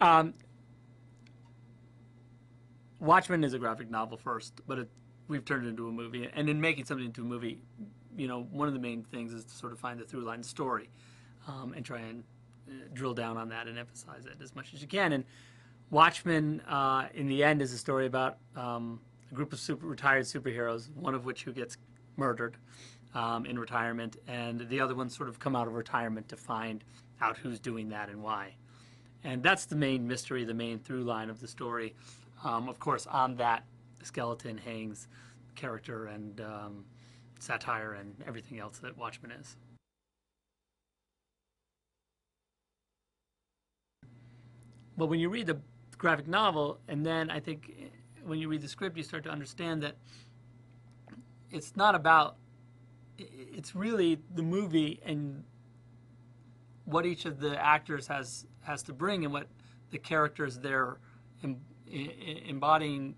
Um, Watchmen is a graphic novel first, but we've turned it into a movie. And in making something into a movie, one of the main things is to sort of find the through line story, and try and drill down on that and emphasize it as much as you can. And Watchmen, in the end, is a story about a group of retired superheroes, one of which who gets murdered in retirement, and the other ones sort of come out of retirement to find out who's doing that and why. And that's the main mystery, the main through line of the story. Of course, on that skeleton hangs character and satire and everything else that Watchmen is. But when you read the graphic novel, and then I think when you read the script, you start to understand that it's not about, it's really the movie and what each of the actors has to bring and what the characters they're embodying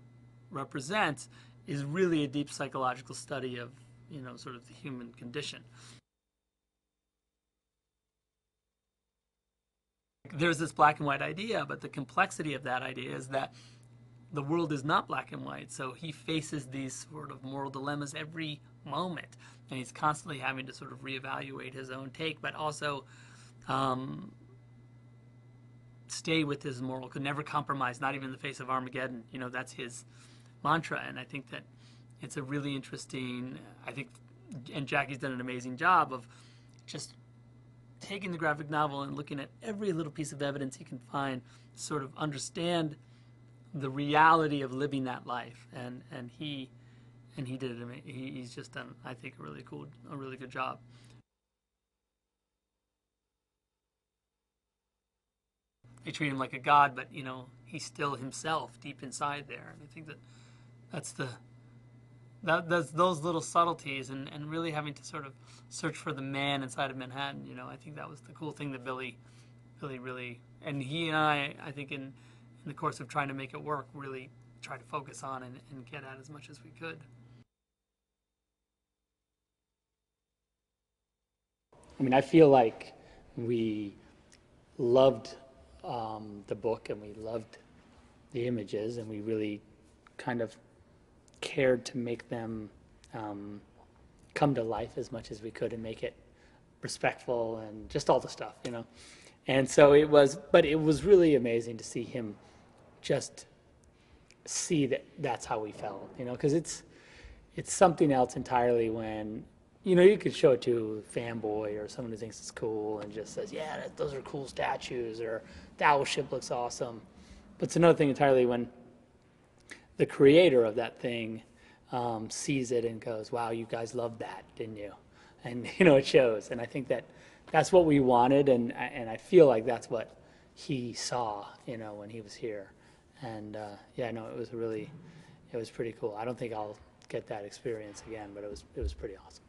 represents is really a deep psychological study of, sort of the human condition. There's this black and white idea, but the complexity of that idea is that the world is not black and white. So he faces these sort of moral dilemmas every moment, and he's constantly having to sort of reevaluate his own take, but also stay with his moral, could never compromise, not even in the face of Armageddon. That's his mantra, and I think that it's a really interesting, and Jackie's done an amazing job of just taking the graphic novel and looking at every little piece of evidence he can find to sort of understand the reality of living that life, and he did it. He's just done, I think, a really good job. They treat him like a god, but he's still himself deep inside there, and I think that's those little subtleties, and really having to sort of search for the man inside of Manhattan. I think that was the cool thing that Billy really, and he and I think in the course of trying to make it work, really try to focus on and get at as much as we could. I mean, I feel like we loved the book, and we loved the images, and we really kind of cared to make them come to life as much as we could and make it respectful and just all the stuff, And so it was really amazing to see him just see that that's how we felt, because it's something else entirely when, you could show it to a fanboy or someone who thinks it's cool and just says, yeah, those are cool statues, or the owl ship looks awesome. But it's another thing entirely when the creator of that thing sees it and goes, wow, you guys loved that, didn't you? And, it shows. And I think that's what we wanted, and I feel like that's what he saw, when he was here. And, it was pretty cool. I don't think I'll get that experience again, but it was pretty awesome.